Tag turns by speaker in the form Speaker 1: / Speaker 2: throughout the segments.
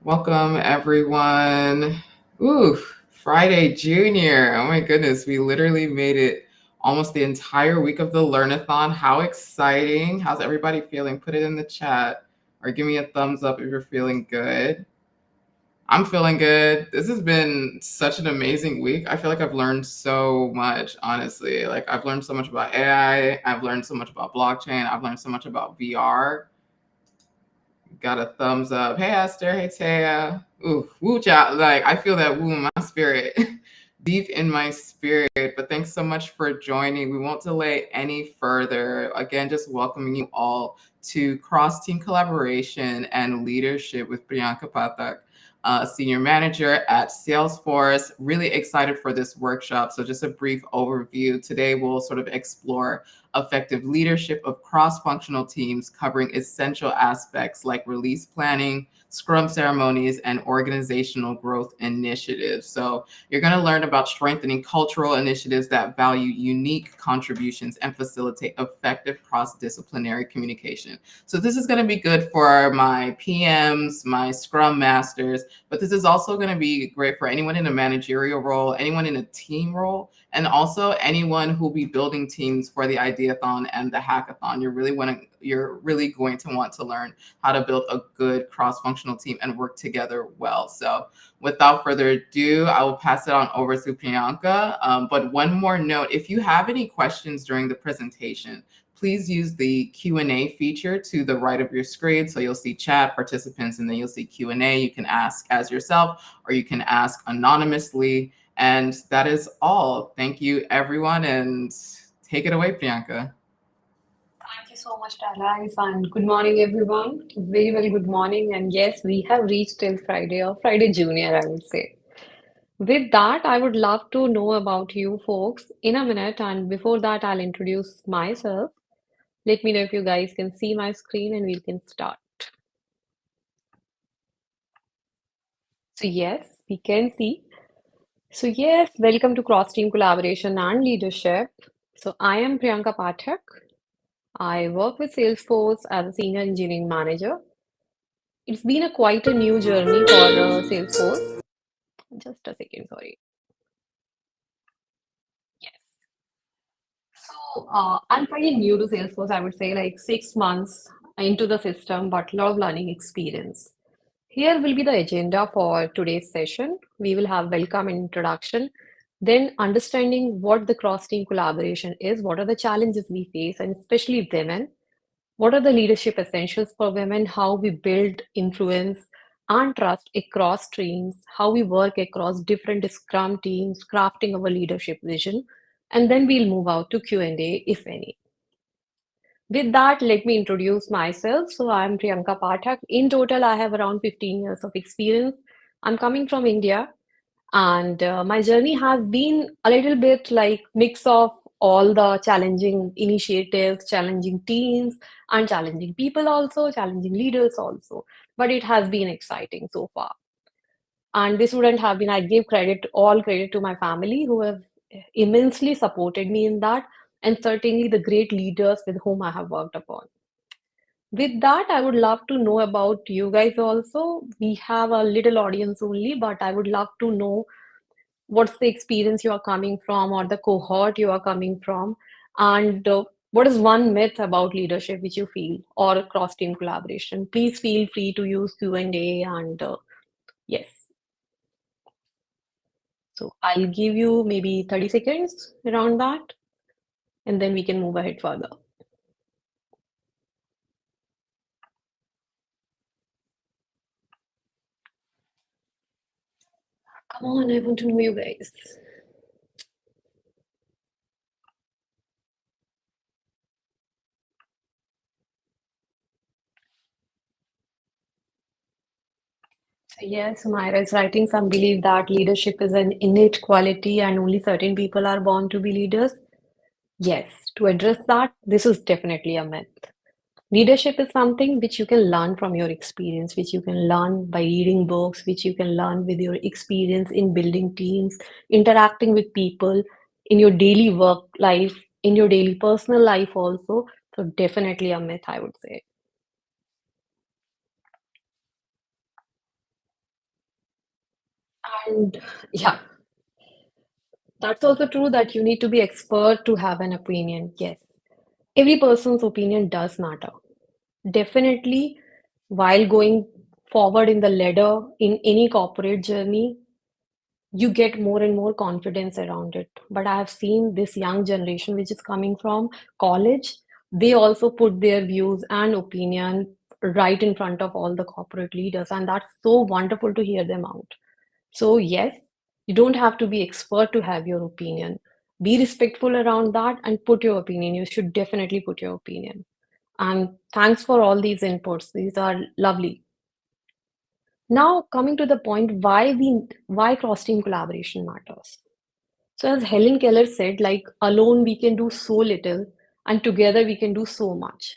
Speaker 1: Welcome, everyone. Ooh, Friday Junior. Oh my goodness, we literally made it almost the entire week of the Learnathon. How exciting! How's everybody feeling? Put it in the chat or give me a thumbs up if you're feeling good. I'm feeling good. This has been such an amazing week. I feel like I've learned so much, honestly. Like, I've learned so much about AI, I've learned so much about blockchain, I've learned so much about VR. Got a thumbs up. Hey Esther, hey Taya. Ooh, woo child. Like I feel that woo in my spirit. Deep in my spirit. But thanks so much for joining. We won't delay any further. Again, just welcoming you all to cross team collaboration and leadership with Priyanka Pathak, senior manager at Salesforce. Really excited for this workshop. So just a brief overview. Today we'll sort of explore effective leadership of cross-functional teams covering essential aspects like release planning, scrum ceremonies, and organizational growth initiatives. So you're going to learn about strengthening cultural initiatives that value unique contributions and facilitate effective cross-disciplinary communication. So this is going to be good for my PMs, my scrum masters, but this is also going to be great for anyone in a managerial role, anyone in a team role, and also anyone who'll be building teams for the Ideathon and the Hackathon. You're really going to want to learn how to build a good cross-functional team and work together well. So without further ado, I will pass it on over to Priyanka. But one more note, if you have any questions during the presentation, please use the Q&A feature to the right of your screen. So you'll see chat participants and then you'll see Q&A. You can ask as yourself or you can ask anonymously. And that is all. Thank you, everyone, and take it away, Priyanka.
Speaker 2: Thank you so much, Alex, and good morning, everyone. Very, very good morning. And yes, we have reached till Friday or Friday Junior, I would say. With that, I would love to know about you folks in a minute. And before that, I'll introduce myself. Let me know if you guys can see my screen and we can start. So, yes, we can see. So, yes, welcome to Cross Team Collaboration and Leadership. So, I am Priyanka Pathak. I work with Salesforce as a senior engineering manager. It's been a quite a new journey for Salesforce. Just a second, sorry. Yes. So I'm pretty new to Salesforce, I would say like 6 months into the system, but a lot of learning experience. Here will be the agenda for today's session. We will have welcome and introduction, then understanding what the cross-team collaboration is, what are the challenges we face, and especially women. What are the leadership essentials for women? How we build influence and trust across teams, how we work across different Scrum teams, crafting our leadership vision, and then we'll move out to Q&A, if any. With that, let me introduce myself. So I'm Priyanka Pathak. In total, I have around 15 years of experience. I'm coming from India, and my journey has been a little bit like mix of all the challenging initiatives, challenging teams, and challenging people also, challenging leaders also. But it has been exciting so far. And this wouldn't have been, I give credit, all credit to my family who have immensely supported me in that, and certainly the great leaders with whom I have worked upon. With that, I would love to know about you guys also. We have a little audience only, but I would love to know what's the experience you are coming from or the cohort you are coming from, and what is one myth about leadership which you feel or cross team collaboration. Please feel free to use Q&A, and yes, so I'll give you maybe 30 seconds around that, and then we can move ahead further. Come on, I want to know you guys. So yes, Myra is writing some believe that leadership is an innate quality and only certain people are born to be leaders. Yes, to address that, this is definitely a myth. Leadership is something which you can learn from your experience, which you can learn by reading books, which you can learn with your experience in building teams, interacting with people in your daily work life, in your daily personal life also. So definitely a myth, I would say. And yeah, that's also true that you need to be expert to have an opinion. Yes, every person's opinion does matter. Definitely, while going forward in the ladder in any corporate journey, you get more and more confidence around it. But I have seen this young generation, which is coming from college, they also put their views and opinion right in front of all the corporate leaders, and that's so wonderful to hear them out. So, yes, you don't have to be expert to have your opinion. Be respectful around that and put your opinion. You should definitely put your opinion. And thanks for all these inputs. These are lovely. Now, coming to the point why cross-team collaboration matters. So, as Helen Keller said, like alone we can do so little, and together we can do so much.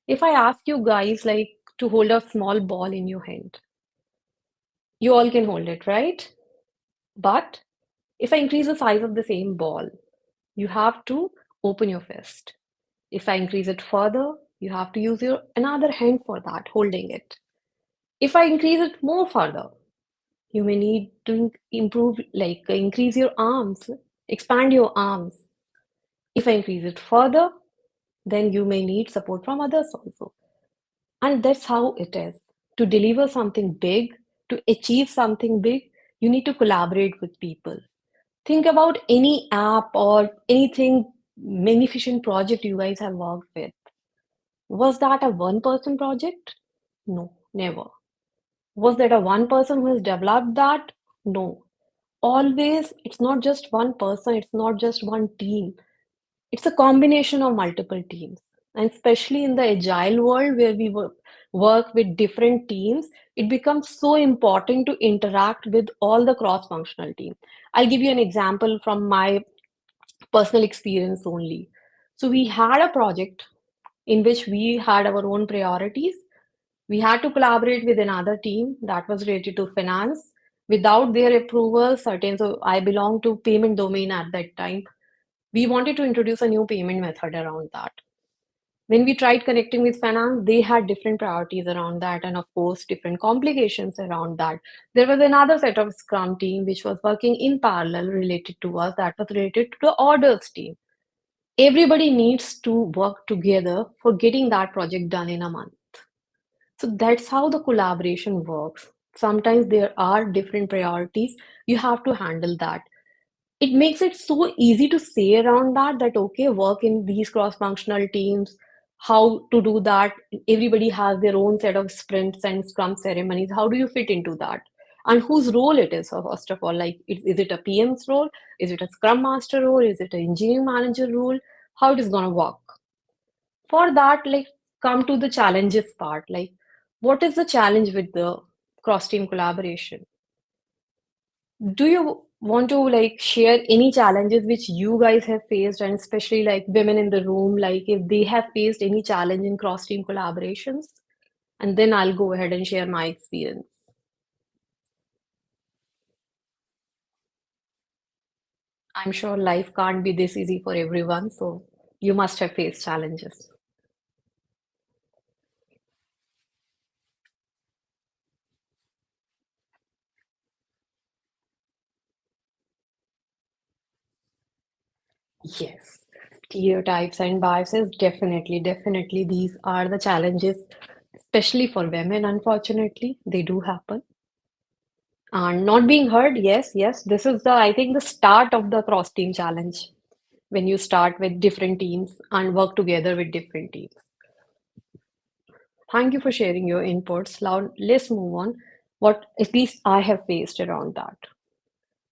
Speaker 2: If I ask you guys like to hold a small ball in your hand, you all can hold it, right? But if I increase the size of the same ball, you have to open your fist. If I increase it further, you have to use your another hand for that, holding it. If I increase it more further, you may need to improve, like increase your arms, expand your arms. If I increase it further, then you may need support from others also. And that's how it is. To deliver something big, to achieve something big, you need to collaborate with people. Think about any app or anything magnificent project you guys have worked with. Was that a one person project? No, never. Was that a one person who has developed that? No. Always, it's not just one person, it's not just one team. It's a combination of multiple teams. And especially in the agile world where we work with different teams, it becomes so important to interact with all the cross functional teams. I'll give you an example from my personal experience only. So, we had a project in which we had our own priorities. We had to collaborate with another team that was related to finance. Without their approval, certain, so I belong to payment domain at that time. We wanted to introduce a new payment method around that. When we tried connecting with finance, they had different priorities around that, and of course, different complications around that. There was another set of Scrum team which was working in parallel related to us, that was related to the orders team. Everybody needs to work together for getting that project done in a month. So that's how the collaboration works. Sometimes there are different priorities. You have to handle that. It makes it so easy to say around that okay, work in these cross-functional teams, how to do that. Everybody has their own set of sprints and scrum ceremonies. How do you fit into that? And whose role it is, first of all, like is it a PM's role? Is it a scrum master role? Is it an engineering manager role? How it is going to work? For that, like come to the challenges part. Like what is the challenge with the cross-team collaboration? Do you want to like share any challenges which you guys have faced, and especially like women in the room, like if they have faced any challenge in cross-team collaborations? And then I'll go ahead and share my experience. I'm sure life can't be this easy for everyone, so you must have faced challenges. Yes. Stereotypes and biases, definitely, definitely, these are the challenges, especially for women, unfortunately. They do happen. And not being heard, yes, yes. This is the, I think, the start of the cross team challenge when you start with different teams and work together with different teams. Thank you for sharing your inputs. Now, let's move on. What at least I have faced around that.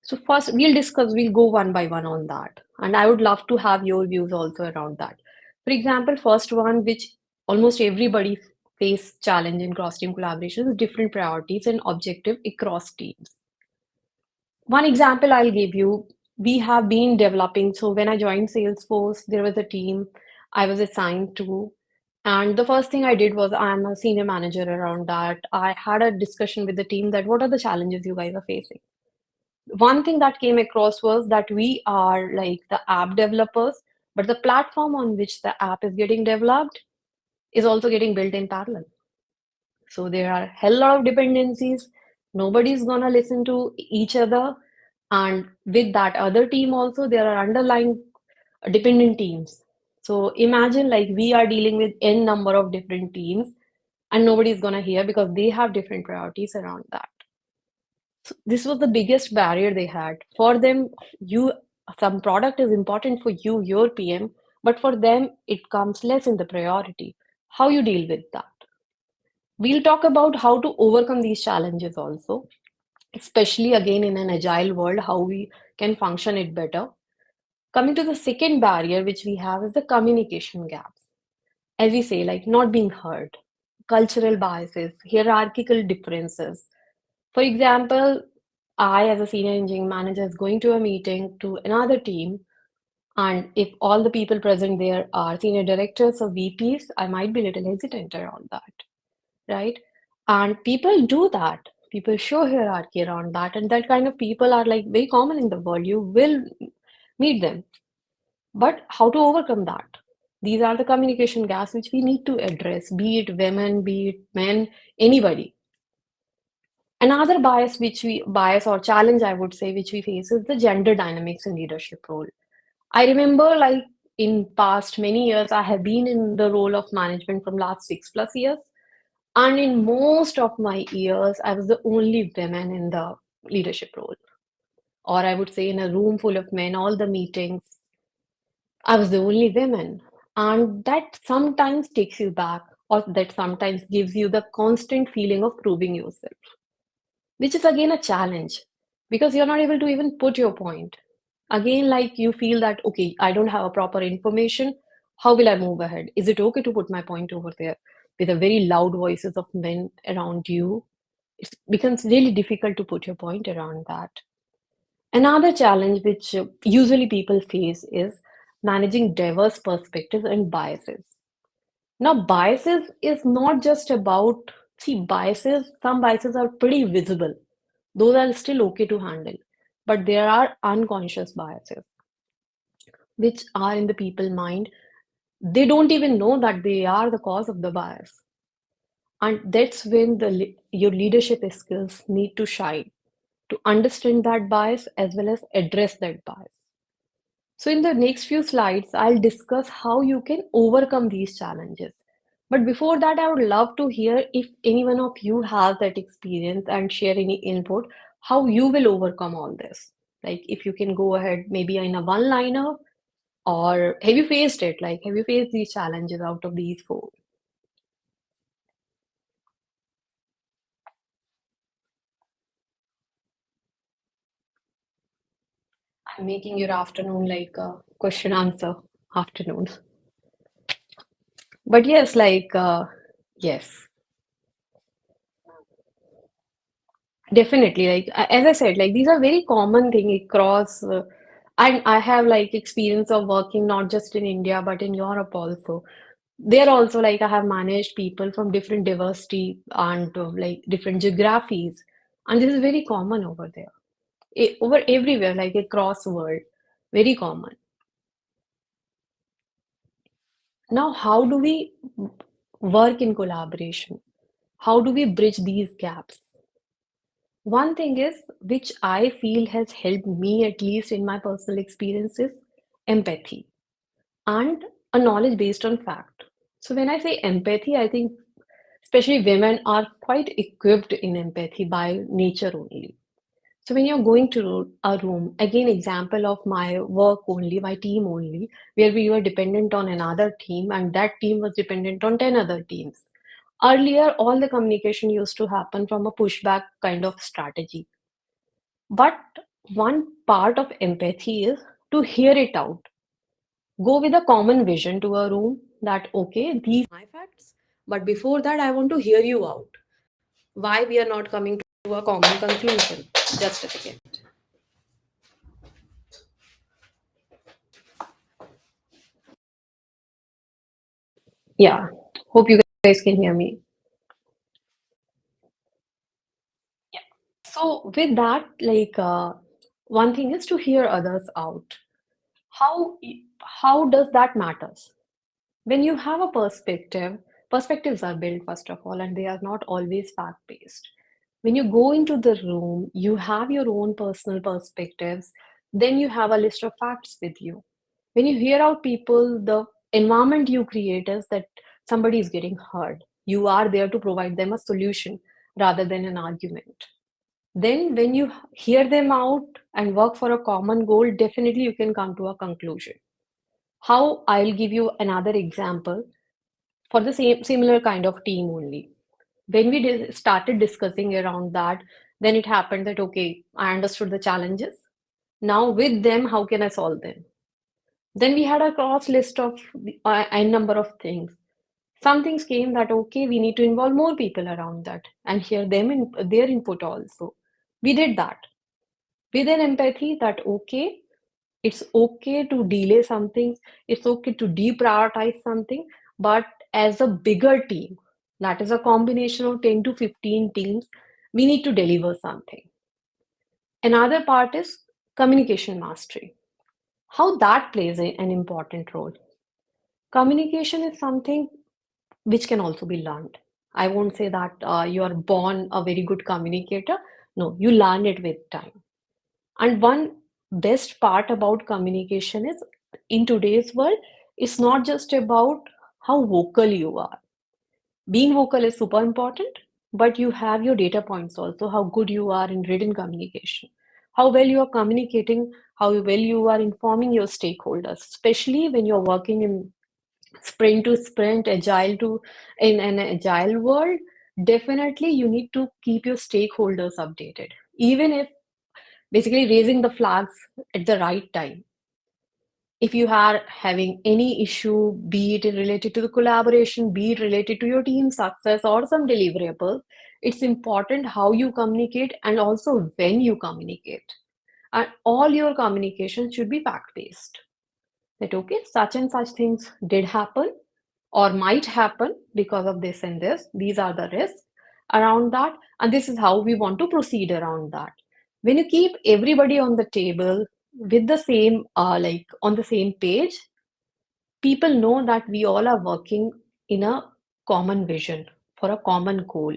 Speaker 2: So, first, we'll go one by one on that. And I would love to have your views also around that. For example, first one, which almost everybody face challenge in cross team collaboration is different priorities and objective across teams. One example I'll give you, we have been developing. So when I joined Salesforce, there was a team I was assigned to. And the first thing I did was I'm a senior manager around that. I had a discussion with the team that what are the challenges you guys are facing? One thing that came across was that we are like the app developers, but the platform on which the app is getting developed is also getting built in parallel. So there are a hell lot of dependencies. Nobody's gonna listen to each other. And with that other team also, there are underlying dependent teams. So imagine like we are dealing with n number of different teams and nobody's gonna hear because they have different priorities around that. So this was the biggest barrier they had. For them, you some product is important for you, your PM, but for them it comes less in the priority. How you deal with that? We'll talk about how to overcome these challenges also, especially again in an agile world, how we can function it better. Coming to the second barrier which we have is the communication gaps. As we say, like not being heard, cultural biases, hierarchical differences. For example, I, as a senior engineering manager, is going to a meeting to another team, and if all the people present there are senior directors or VPs, I might be a little hesitant around that, right? And people do that. People show hierarchy around that, and that kind of people are like very common in the world. You will meet them. But how to overcome that? These are the communication gaps which we need to address, be it women, be it men, anybody. Another bias or challenge I would say which we face is the gender dynamics in leadership role. I remember like in past many years I have been in the role of management from last 6+ years, and in most of my years I was the only woman in the leadership role, or I would say in a room full of men, all the meetings I was the only woman. And that sometimes takes you back, or that sometimes gives you the constant feeling of proving yourself, which is again a challenge because you're not able to even put your point. Again, like you feel that, okay, I don't have a proper information. How will I move ahead? Is it okay to put my point over there with the very loud voices of men around you? It becomes really difficult to put your point around that. Another challenge which usually people face is managing diverse perspectives and biases. Now, biases is not just about, see, some biases are pretty visible. Those are still okay to handle. But there are unconscious biases which are in the people mind. They don't even know that they are the cause of the bias. And that's when your leadership skills need to shine to understand that bias as well as address that bias. So, in the next few slides, I'll discuss how you can overcome these challenges. But before that, I would love to hear if any one of you has that experience and share any input, how you will overcome all this. Like, if you can go ahead, maybe in a one-liner, or have you faced it? Like, have you faced these challenges out of these four? I'm making your afternoon like a question answer afternoon. But yes, yes. Definitely, like as I said, like these are very common thing across, and I have like experience of working not just in India but in Europe also. There also, like I have managed people from different diversity and like different geographies, and this is very common over there, over everywhere, like across world, very common. Now, how do we work in collaboration? How do we bridge these gaps? One thing is, which I feel has helped me, at least in my personal experiences, empathy and a knowledge based on fact. So, when I say empathy, I think especially women are quite equipped in empathy by nature only. So, when you're going to a room, again, example of my work only, my team only, where we were dependent on another team and that team was dependent on 10 other teams. Earlier, all the communication used to happen from a pushback kind of strategy, but one part of empathy is to hear it out. Go with a common vision to a room that, okay, these are my facts, but before that, I want to hear you out. Why we are not coming to a common conclusion? Just a second. Yeah, hope you guys can hear me. Yeah. So with that, one thing is to hear others out. How how does that matters? When you have a perspective, perspectives are built first of all, and they are not always fact based. When you go into the room, you have your own personal perspectives, then you have a list of facts with you. When you hear out people, the environment you create is that somebody is getting hurt. You are there to provide them a solution rather than an argument. Then, when you hear them out and work for a common goal, definitely you can come to a conclusion. How I'll give you another example for the same similar kind of team only. When we started discussing around that, then it happened that okay, I understood the challenges. Now with them, how can I solve them? Then we had a cross list of a number of things. Some things came that okay, we need to involve more people around that and hear them in their input also. We did that with an empathy that okay, it's okay to delay something, it's okay to deprioritize something, but as a bigger team, that is a combination of 10 to 15 teams, we need to deliver something. Another part is communication mastery. How that plays an important role. Communication is something which can also be learned. I won't say that you are born a very good communicator. No, you learn it with time. And one best part about communication is in today's world, it's not just about how vocal you are. Being vocal is super important, but you have your data points also, how good you are in written communication, how well you are communicating, how well you are informing your stakeholders, especially when you're working in sprint to sprint, agile to in an agile world. Definitely, you need to keep your stakeholders updated, even if basically raising the flags at the right time. If you are having any issue, be it related to the collaboration, be it related to your team success or some deliverable, it's important how you communicate and also when you communicate. And all your communication should be fact-based. That okay, such and such things did happen or might happen because of this and this. These are the risks around that, and this is how we want to proceed around that. When you keep everybody on the table with the same, like on the same page, people know that we all are working in a common vision for a common goal.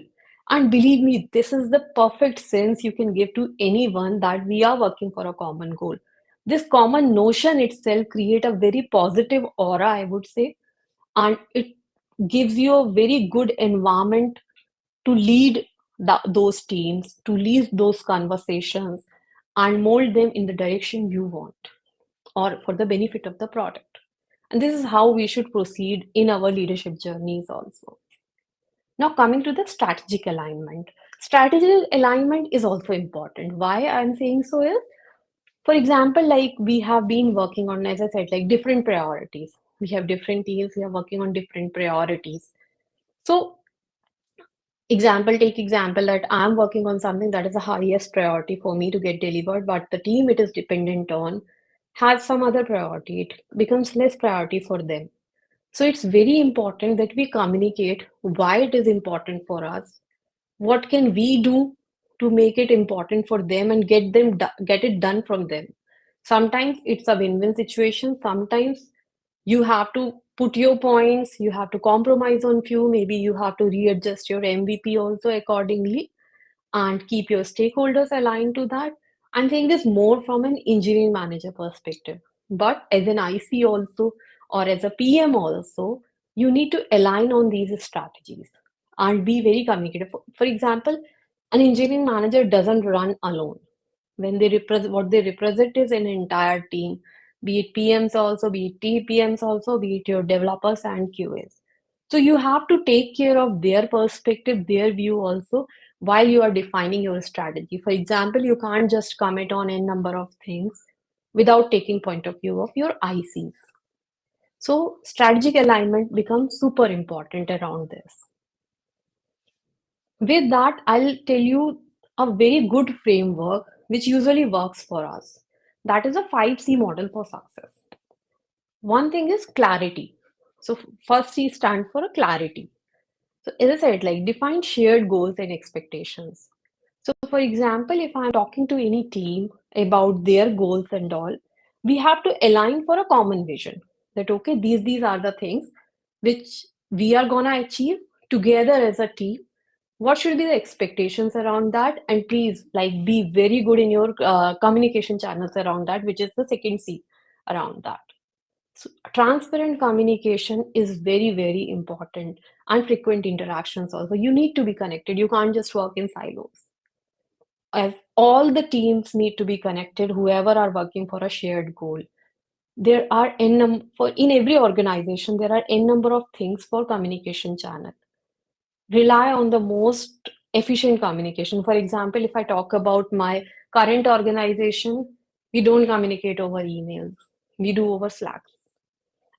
Speaker 2: And believe me, this is the perfect sense you can give to anyone that we are working for a common goal. This common notion itself create a very positive aura, I would say, and it gives you a very good environment to lead those teams, to lead those conversations, and mold them in the direction you want or for the benefit of the product. And this is how we should proceed in our leadership journeys also. Now, coming to the strategic alignment. Strategic alignment is also important. Why I'm saying so is, for example, like we have been working on, as I said, like different priorities. We have different teams, we are working on different priorities. So, take example that I'm working on something that is the highest priority for me to get delivered, but the team it is dependent on has some other priority. It becomes less priority for them. So it's very important that we communicate why it is important for us. What can we do to make it important for them and get it done from them? Sometimes it's a win-win situation. Sometimes you have to put your points, you have to compromise on few, maybe you have to readjust your MVP also accordingly and keep your stakeholders aligned to that. I'm saying this more from an engineering manager perspective. But as an IC also, or as a PM also, you need to align on these strategies and be very communicative. For example, an engineering manager doesn't run alone. When they represent, what they represent is an entire team, be it PMs also, be it TPMs also, be it your developers and QAs. So you have to take care of their perspective, their view also, while you are defining your strategy. For example, you can't just commit on a number of things without taking point of view of your ICs. So strategic alignment becomes super important around this. With that, I'll tell you a very good framework which usually works for us. That is a 5C model for success. One thing is clarity. So first C stands for a clarity. So as I said, like define shared goals and expectations. So for example, if I'm talking to any team about their goals and all, we have to align for a common vision that okay, these are the things which we are gonna achieve together as a team, What should be the expectations around that? And please, like, be very good in your communication channels around that, which is the second C around that. So, transparent communication is very, very important, and frequent interactions also. You need to be connected. You can't just work in silos. As all the teams need to be connected, whoever are working for a shared goal. There are for in every organization, there are n number of things for communication channel. Rely on the most efficient communication. For example, if I talk about my current organization, we don't communicate over emails. We do over Slack.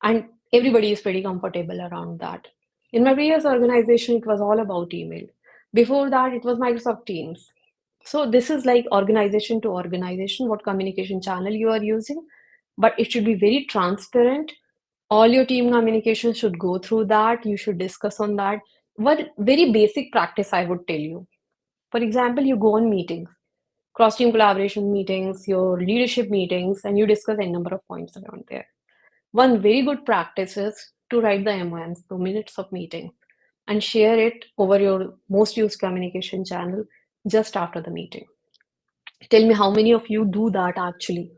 Speaker 2: And everybody is pretty comfortable around that. In my previous organization, it was all about email. Before that, it was Microsoft Teams. So this is like organization to organization, what communication channel you are using, but it should be very transparent. All your team communication should go through that. You should discuss on that. What very basic practice I would tell you. For example, you go on meetings, cross-team collaboration meetings, your leadership meetings, and you discuss a number of points around there. One very good practice is to write the MOMs, the minutes of meeting, and share it over your most used communication channel just after the meeting. Tell me how many of you do that actually?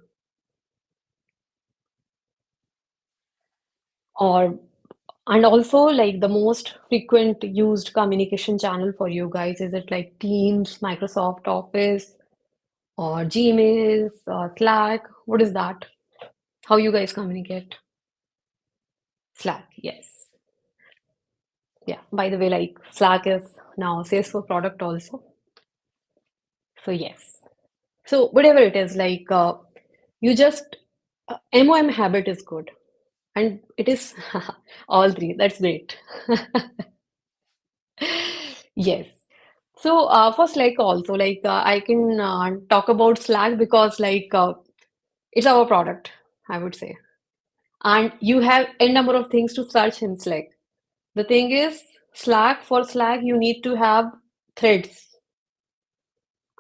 Speaker 2: Or and also like the most frequent used communication channel for you guys, is it like Teams, Microsoft Office, or Gmail, or Slack? What is that? How you guys communicate? Slack, yes. Yeah. By the way, like Slack is now Salesforce product also. So yes. So whatever it is, like you just MOM habit is good, and it is all three. That's great. Yes. So for Slack also, like I can talk about Slack because like it's our product, I would say, and you have a number of things to search in Slack. The thing is, for Slack, you need to have threads.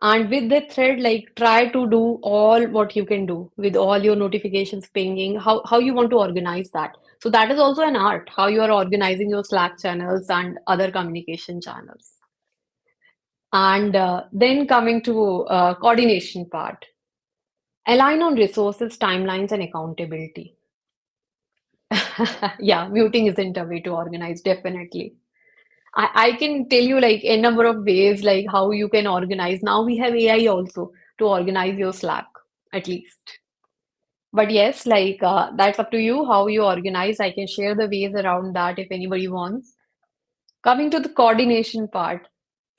Speaker 2: And with the thread, like try to do all what you can do with all your notifications pinging, how you want to organize that. So that is also an art, how you are organizing your Slack channels and other communication channels. And then coming to coordination part, align on resources, timelines, and accountability. Yeah, muting isn't a way to organize, definitely. I can tell you like a number of ways like how you can organize. Now we have AI also to organize your Slack, at least. But yes, like that's up to you how you organize. I can share the ways around that if anybody wants. Coming to the coordination part.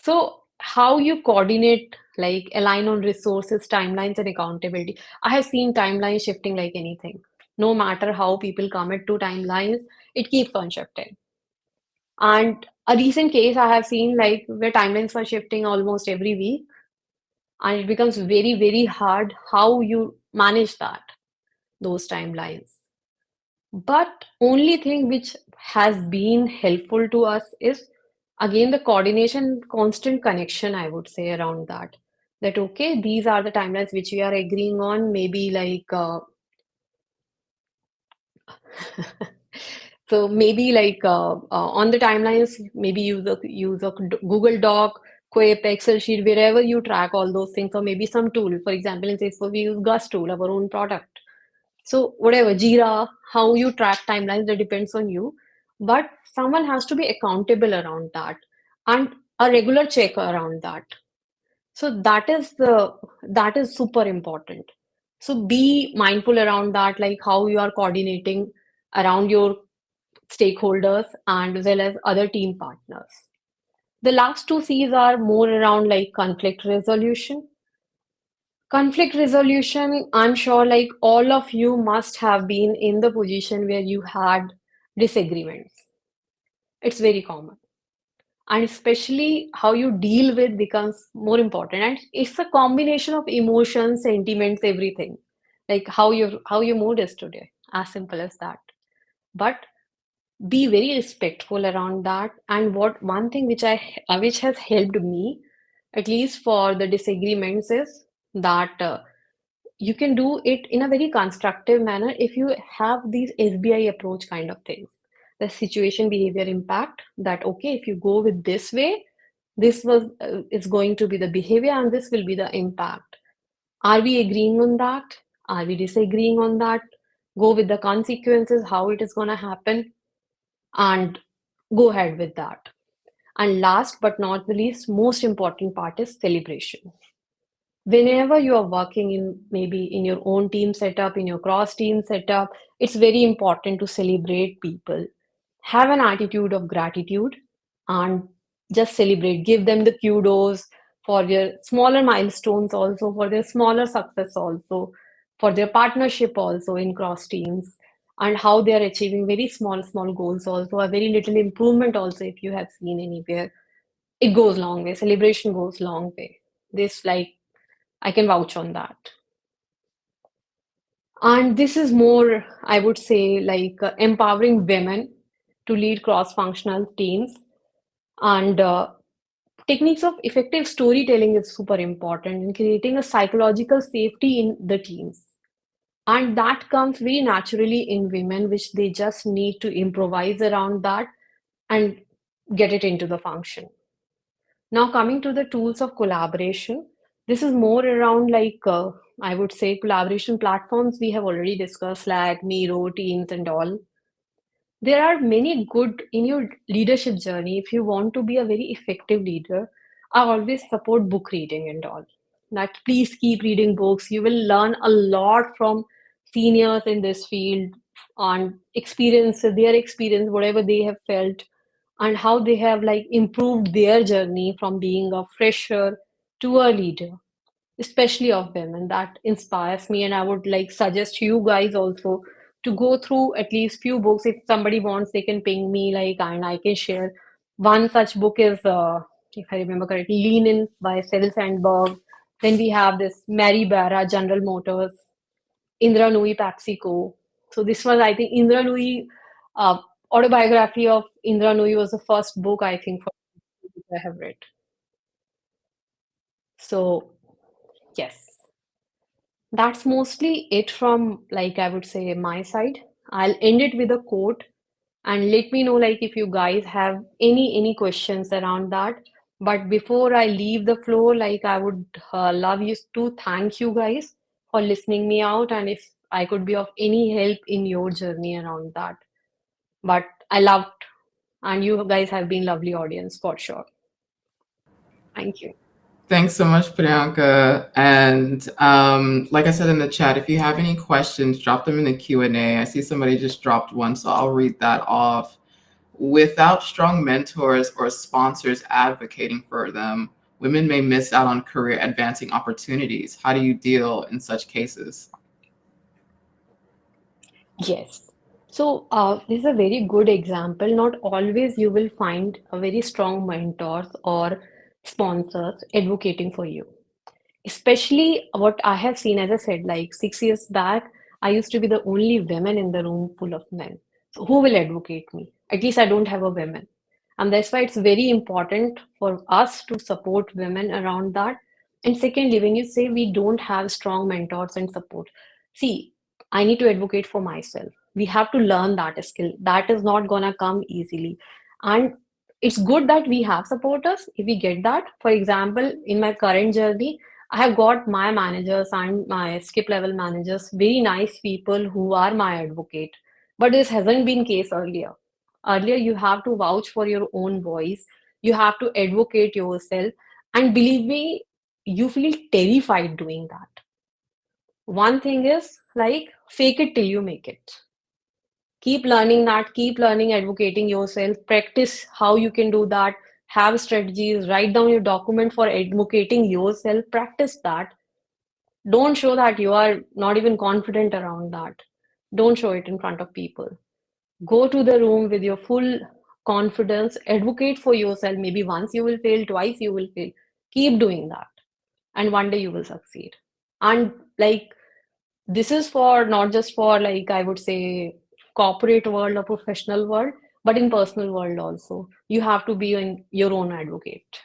Speaker 2: So how you coordinate, like align on resources, timelines, and accountability. I have seen timelines shifting like anything. No matter how people commit to timelines, it keeps on shifting. And a recent case I have seen like where timelines were shifting almost every week, and it becomes very, very hard how you manage those timelines. But only thing which has been helpful to us is again the coordination, constant connection, I would say, around that. That okay, these are the timelines which we are agreeing on. Maybe like so maybe like on the timelines, maybe use a Google Doc, Quip, Excel sheet, wherever you track all those things, or maybe some tool. For example, in Salesforce, we use Gus tool, our own product. So whatever, Jira, how you track timelines, that depends on you. But someone has to be accountable around that and a regular check around that. So that is super important. So be mindful around that, like how you are coordinating around your stakeholders and as well as other team partners. The last two C's are more around like conflict resolution. Conflict resolution, I'm sure like all of you must have been in the position where you had disagreements. It's very common. And especially how you deal with becomes more important. And it's a combination of emotions, sentiments, everything. Like how your mood is today. As simple as that. But be very respectful around that. And what one thing which has helped me, at least for the disagreements, is that you can do it in a very constructive manner if you have these SBI approach kind of things. The situation behavior impact, that okay, if you go with this way, This was is going to be the behavior, and this will be the impact. Are we agreeing on that? Are we disagreeing on that? Go with the consequences, how it is going to happen, and go ahead with that. And last but not the least, most important part is celebration. Whenever you are working in maybe in your own team setup, in your cross team setup, it's very important to celebrate people. Have an attitude of gratitude and just celebrate. Give them the kudos for their smaller milestones, also for their smaller success, also for their partnership, also in cross teams, and how they are achieving very small goals, also a very little improvement, also if you have seen anywhere. It goes long way. Celebration goes long way. This, like, I can vouch on that. And this is more, I would say, like empowering women to lead cross-functional teams. And techniques of effective storytelling is super important in creating a psychological safety in the teams. And that comes very naturally in women, which they just need to improvise around that and get it into the function. Now, coming to the tools of collaboration, this is more around I would say collaboration platforms. We have already discussed Slack, Miro, Teams, and all. There are many good in your leadership journey. If you want to be a very effective leader, I always support book reading and all. That please keep reading books. You will learn a lot from seniors in this field on experience, their experience, whatever they have felt, and how they have like improved their journey from being a fresher to a leader, especially of women. That inspires me, and I would like suggest you guys also to go through at least few books. If somebody wants, they can ping me, like, and I can share. One such book is if I remember correctly, Lean In by Cyril Sandberg. Then we have this Mary Barra, General Motors, Indra Nooyi, PepsiCo. So this was, I think, Indra Nooyi, uh, autobiography of Indra Nooyi was the first book, I think, for which I have read. So yes, that's mostly it from, like, I would say, my side. I'll end it with a quote, and let me know like if you guys have any questions around that. But before I leave the floor, like, I would love you to thank you guys for listening me out, and if I could be of any help in your journey around that. But I loved, and you guys have been lovely audience for sure. Thank you.
Speaker 1: Thanks so much, Priyanka. And like I said in the chat, if you have any questions, drop them in the Q&A. I see somebody just dropped one, so I'll read that off. Without strong mentors or sponsors advocating for them, women may miss out on career advancing opportunities. How do you deal in such cases?
Speaker 2: Yes. So, this is a very good example. Not always you will find a very strong mentors or sponsors advocating for you. Especially what I have seen, as I said, like 6 years back, I used to be the only woman in the room full of men. So who will advocate me? At least I don't have a woman. And that's why it's very important for us to support women around that. And secondly, when you say we don't have strong mentors and support, see, I need to advocate for myself. We have to learn that skill. That is not gonna come easily. And it's good that we have supporters if we get that. For example, in my current journey, I have got my managers and my skip level managers, very nice people who are my advocate. But this hasn't been case earlier. Earlier, you have to vouch for your own voice. You have to advocate yourself. And believe me, you feel terrified doing that. One thing is like fake it till you make it. Keep learning that, keep learning, advocating yourself, practice how you can do that, have strategies, write down your document for advocating yourself, practice that. Don't show that you are not even confident around that. Don't show it in front of people. Go to the room with your full confidence, advocate for yourself. Maybe once you will fail, twice you will fail. Keep doing that, and one day you will succeed. And like, this is for not just for, like, I would say, corporate world or professional world, but in personal world also. You have to be in your own advocate.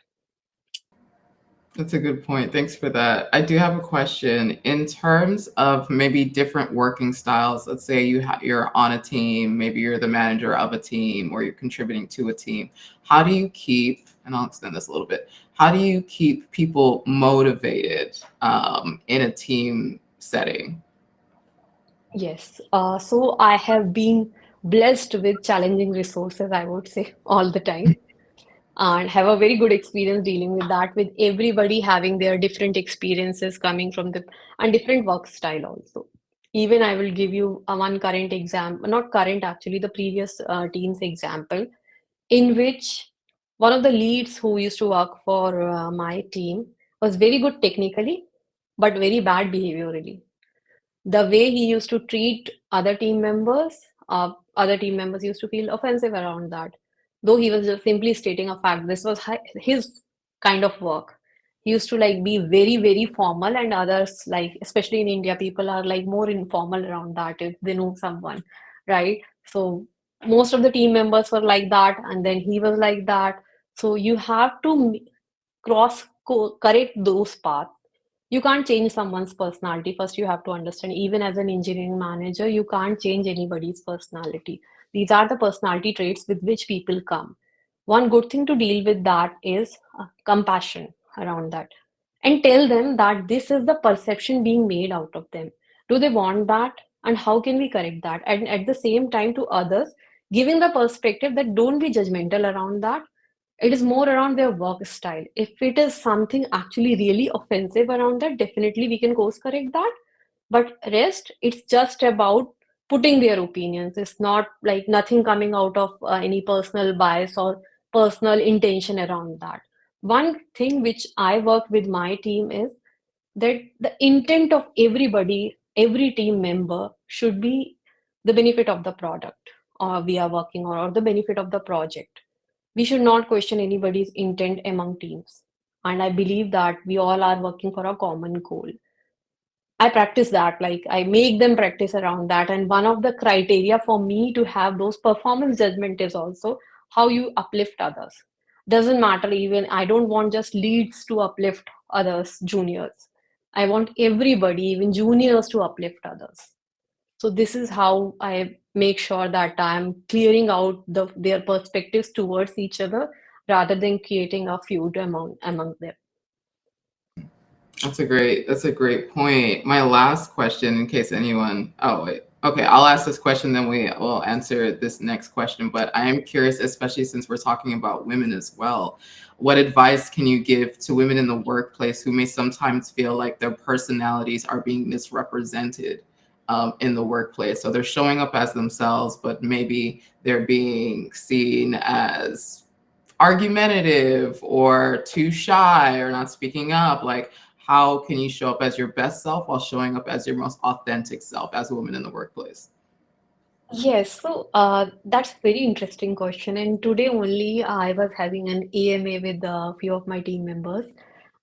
Speaker 1: That's a good point. Thanks for that. I do have a question in terms of maybe different working styles. Let's say you're on a team, maybe you're the manager of a team, or you're contributing to a team. How do you keep, and I'll extend this a little bit, how do you keep people motivated in a team setting?
Speaker 2: Yes. So I have been blessed with challenging resources, I would say, all the time, and have a very good experience dealing with that, with everybody having their different experiences coming from the and different work style also. Even I will give you one current example, not current actually, the previous team's example, in which one of the leads who used to work for my team was very good technically, but very bad behaviorally. The way he used to treat other team members used to feel offensive around that. Though he was just simply stating a fact, this was his kind of work. He used to like be very, very formal, and others, like especially in India, people are like more informal around that if they know someone, right? So most of the team members were like that, and then he was like that. So you have to correct those paths. You can't change someone's personality. First, you have to understand, even as an engineering manager, you can't change anybody's personality. These are the personality traits with which people come. One good thing to deal with that is compassion around that, and tell them that this is the perception being made out of them. Do they want that? And how can we correct that? And at the same time, to others, giving the perspective that don't be judgmental around that. It is more around their work style. If it is something actually really offensive around that, definitely we can course correct that. But rest, it's just about putting their opinions. It's not like nothing coming out of any personal bias or personal intention around that. One thing which I work with my team is that the intent of everybody, every team member should be the benefit of the product or we are working on, or the benefit of the project. We should not question anybody's intent among teams. And I believe that we all are working for a common goal. I practice that, like I make them practice around that. And one of the criteria for me to have those performance judgment is also how you uplift others. Doesn't matter, even I don't want just leads to uplift others, juniors. I want everybody, even juniors, to uplift others. So this is how I make sure that I'm clearing out their perspectives towards each other rather than creating a feud among them.
Speaker 1: That's a great point. My last question, in case anyone, oh wait, okay, I'll ask this question, then we will answer this next question. But I am curious, especially since we're talking about women as well, what advice can you give to women in the workplace who may sometimes feel like their personalities are being misrepresented in the workplace? So they're showing up as themselves, but maybe they're being seen as argumentative or too shy or not speaking up. Like, how can you show up as your best self while showing up as your most authentic self as a woman in the workplace?
Speaker 2: Yes, so that's very interesting question. And today only I was having an AMA with a few of my team members,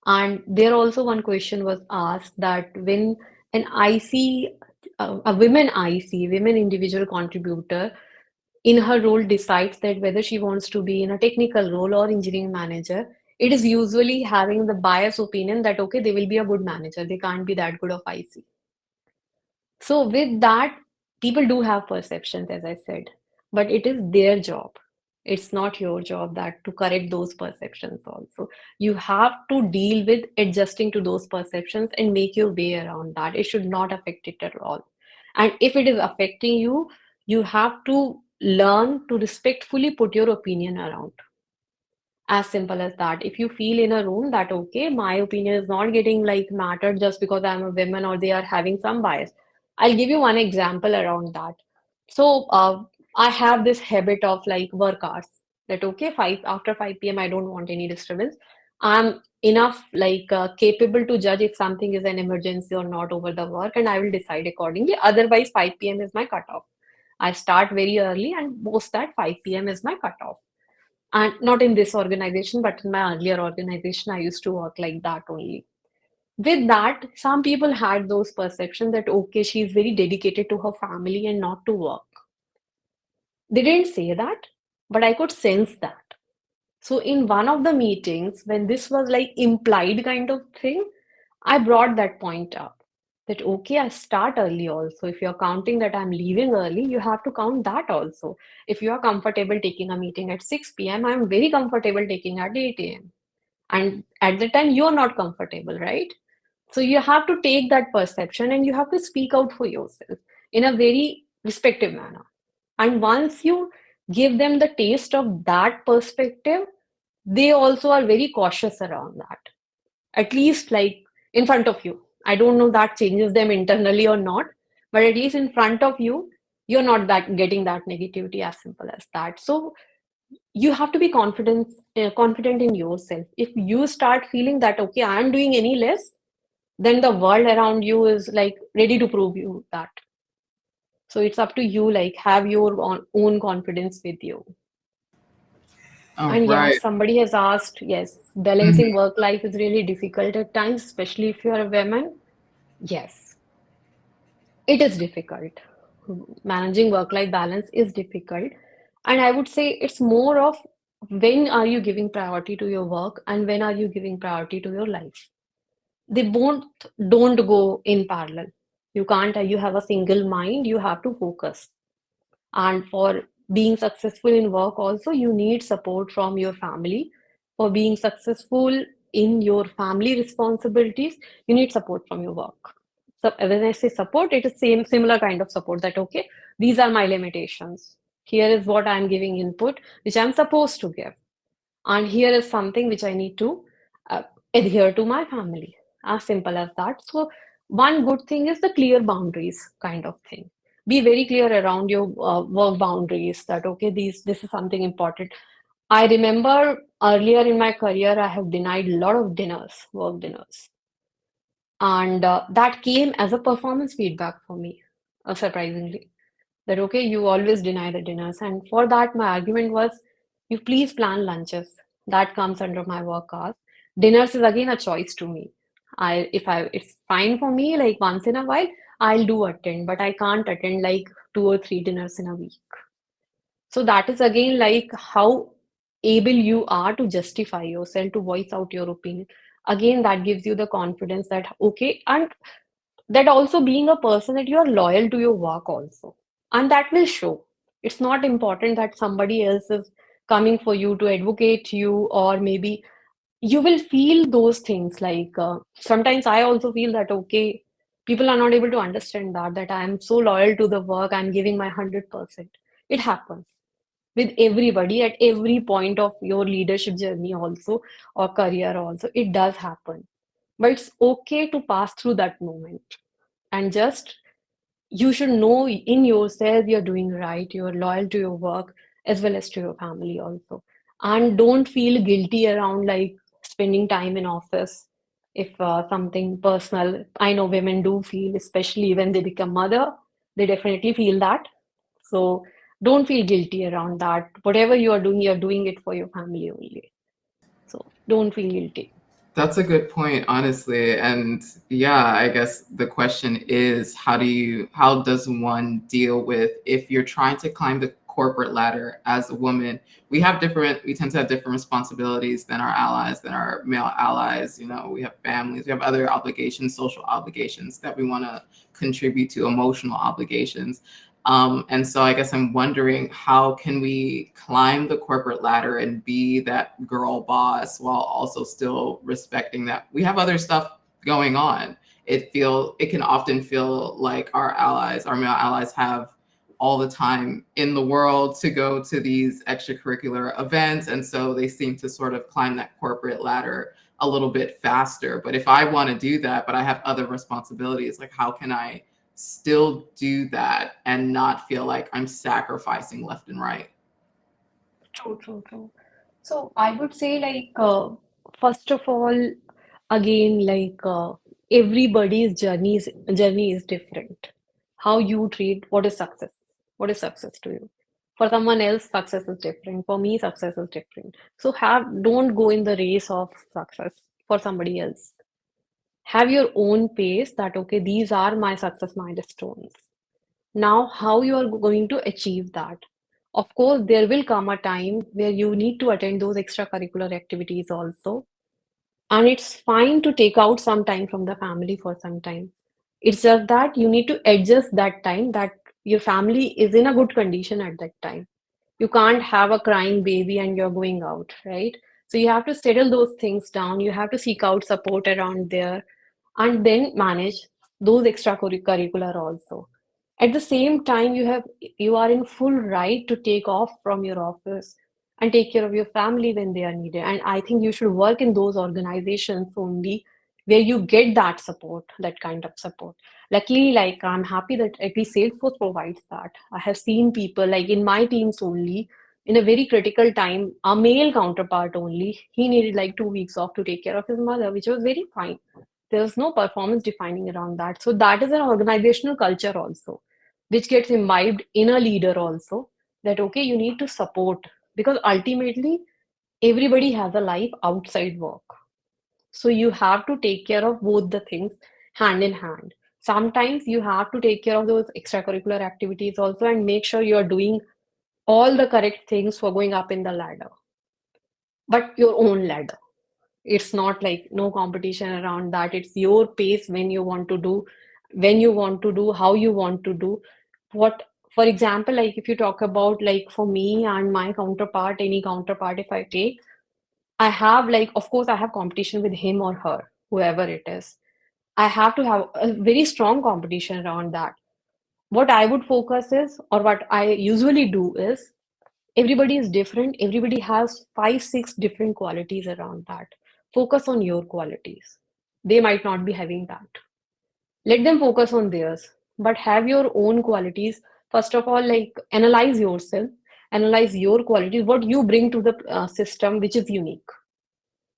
Speaker 2: and there also one question was asked that when an IC, a women IC, women individual contributor, in her role decides that whether she wants to be in a technical role or engineering manager, it is usually having the bias opinion that okay, they will be a good manager, they can't be that good of IC. So with that, people do have perceptions, as I said, but it is their job. It's not your job that to correct those perceptions also. You have to deal with adjusting to those perceptions and make your way around that. It should not affect it at all. And if it is affecting you, you have to learn to respectfully put your opinion around. As simple as that. If you feel in a room that, okay, my opinion is not getting like mattered just because I'm a woman or they are having some bias. I'll give you one example around that. So, I have this habit of like work hours that, okay, after 5 p.m., I don't want any disturbance. I'm enough like capable to judge if something is an emergency or not over the work, and I will decide accordingly. Otherwise, 5 p.m. is my cutoff. I start very early, and most that 5 p.m. is my cutoff. And not in this organization, but in my earlier organization, I used to work like that only. With that, some people had those perceptions that, okay, she's very dedicated to her family and not to work. They didn't say that, but I could sense that. So in one of the meetings, when this was like implied kind of thing, I brought that point up that okay, I start early also. If you're counting that I'm leaving early, you have to count that also. If you are comfortable taking a meeting at 6 p.m., I'm very comfortable taking at 8 a.m. And at the time, you're not comfortable, right? So you have to take that perception and you have to speak out for yourself in a very respective manner. And once you give them the taste of that perspective, they also are very cautious around that, at least like in front of you. I don't know that changes them internally or not, but at least in front of you, you're not that getting that negativity, as simple as that. So you have to be confident in yourself. If you start feeling that okay, I am doing any less, then the world around you is like ready to prove you that. So it's up to you, like have your own confidence with you.
Speaker 1: All
Speaker 2: And yeah,
Speaker 1: right.
Speaker 2: somebody has asked, yes,
Speaker 1: Mhm.
Speaker 2: balancing work life is really difficult at times, especially if you're a woman. Yes, it is difficult. Managing work-life balance is difficult. And I would say it's more of when are you giving priority to your work and when are you giving priority to your life. They both don't go in parallel. You can't, you have a single mind, you have to focus. And for being successful in work, also, you need support from your family. For being successful in your family responsibilities, you need support from your work. So when I say support, it is same similar kind of support that okay, these are my limitations. Here is what I'm giving input, which I'm supposed to give. And here is something which I need to uh, adhere to my family. As simple as that. So, one good thing is the clear boundaries kind of thing. Be very clear around your work boundaries that, okay, this is something important. I remember earlier in my career, I have denied a lot of dinners, work dinners. And that came as a performance feedback for me, surprisingly that okay, you always deny the dinners. And for that, my argument was, you please plan lunches. That comes under my work hours. Dinners is again a choice to me. It's fine for me, like once in a while, I'll do attend, but I can't attend like 2 or 3 dinners in a week. So that is again like how able you are to justify yourself, to voice out your opinion. Again, that gives you the confidence that okay, and that also being a person that you are loyal to your work also, and that will show. It's not important that somebody else is coming for you to advocate you, or maybe you will feel those things like sometimes I also feel that okay, people are not able to understand that I am so loyal to the work, I'm giving my 100%. It happens with everybody at every point of your leadership journey also, or career also, it does happen. But it's okay to pass through that moment, and just you should know in yourself you're doing right, you're loyal to your work as well as to your family also. And don't feel guilty around like spending time in office if something personal. I know women do feel, especially when they become mother, they definitely feel that. So don't feel guilty around that. Whatever you are doing, you're doing it for your family only. So don't feel guilty.
Speaker 1: That's a good point, honestly. And yeah, I guess the question is how does one deal with if you're trying to climb the corporate ladder as a woman? We tend to have different responsibilities than our allies, than our male allies. You know, we have families, we have other obligations, social obligations that we want to contribute to, emotional obligations. And so I guess I'm wondering, how can we climb the corporate ladder and be that girl boss while also still respecting that we have other stuff going on? It can often feel like our male allies have all the time in the world to go to these extracurricular events. And so they seem to sort of climb that corporate ladder a little bit faster. But if I want to do that, but I have other responsibilities, like how can I still do that and not feel like I'm sacrificing left and right?
Speaker 2: True, true, true. So I would say like first of all, again like everybody's journey is different. How you treat what is success? What is success to you? For someone else, success is different. For me, success is different. So have don't go in the race of success for somebody else. Have your own pace that okay, these are my success milestones. Now, how you are going to achieve that? Of course, there will come a time where you need to attend those extracurricular activities also. And it's fine to take out some time from the family for some time. It's just that you need to adjust that time, that your family is in a good condition at that time. You can't have a crying baby and you're going out, right? So you have to settle those things down. You have to seek out support around there and then manage those extracurricular also. At the same time, you are in full right to take off from your office and take care of your family when they are needed. And I think you should work in those organizations only where you get that support, that kind of support. Luckily, like I'm happy that at least Salesforce provides that. I have seen people like in my teams only, in a very critical time, a male counterpart only, he needed like 2 weeks off to take care of his mother, which was very fine. There's no performance defining around that. So that is an organizational culture also, which gets imbibed in a leader also, that okay, you need to support, because ultimately everybody has a life outside work. So you have to take care of both the things hand in hand. Sometimes you have to take care of those extracurricular activities also and make sure you're doing all the correct things for going up in the ladder, but your own ladder. It's not like no competition around that. It's your pace when you want to do, how you want to do. What, for example, like if you talk about like for me and my counterpart, any counterpart, if I take, I have like, of course, I have competition with him or her, whoever it is. I have to have a very strong competition around that. What I would focus is, or what I usually do is, everybody is different. Everybody has five, six different qualities around that. Focus on your qualities. They might not be having that. Let them focus on theirs, but have your own qualities. First of all, like analyze yourself, analyze your qualities, what you bring to the system, which is unique.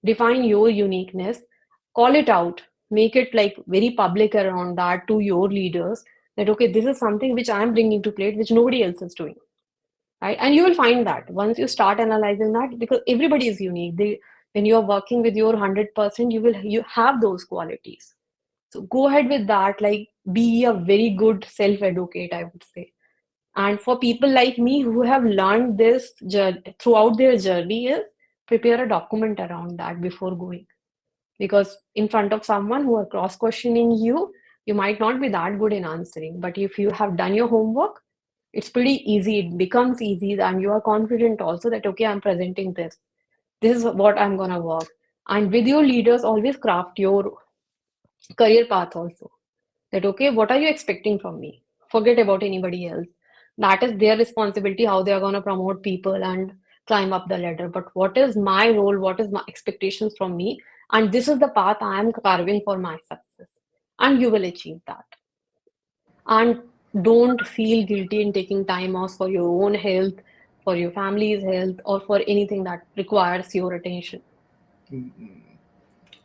Speaker 2: Define your uniqueness, call it out, make it like very public around that to your leaders, that okay, this is something which I'm bringing to plate, which nobody else is doing, right? And you will find that once you start analyzing that, because everybody is unique. When you are working with your 100%, you have those qualities. So go ahead with that, like be a very good self advocate, I would say. And for people like me who have learned this throughout their journey, is prepare a document around that before going. Because in front of someone who are cross questioning you, you might not be that good in answering. But if you have done your homework, it's pretty easy. It becomes easy, and you are confident also that, okay, I'm presenting this. This is what I'm going to work. And with your leaders, always craft your career path also. That, okay, what are you expecting from me? Forget about anybody else. That is their responsibility, how they are going to promote people and climb up the ladder. But what is my role? What is my expectations from me? And this is the path I am carving for my success. And you will achieve that. And don't feel guilty in taking time off for your own health, for your family's health, or for anything that requires your attention.
Speaker 1: Mhm.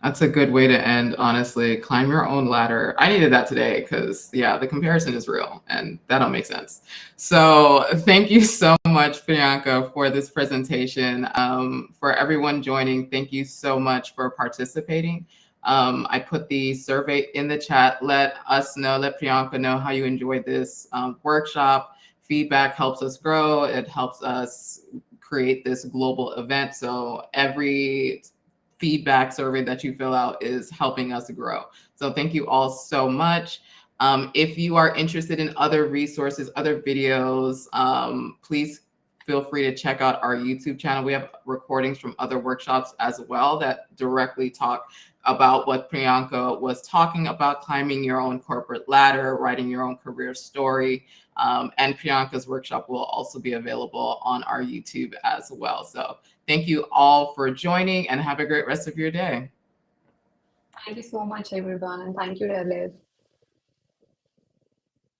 Speaker 1: That's a good way to end, honestly. Climb your own ladder. I needed that today because, yeah, the comparison is real and that don't make sense. So, thank you so much, Priyanka, for this presentation. For everyone joining, thank you so much for participating. I put the survey in the chat. Let us know, let Priyanka know how you enjoyed this workshop. Feedback helps us grow, it helps us create this global event. So, every feedback survey that you fill out is helping us grow. So thank you all so much. If you are interested in other resources, other videos, please feel free to check out our YouTube channel. We have recordings from other workshops as well that directly talk about what Priyanka was talking about, climbing your own corporate ladder, writing your own career story. And Priyanka's workshop will also be available on our YouTube as well. So thank you all for joining and have a great rest of your day.
Speaker 2: Thank you so much, everyone, and thank you, Liz.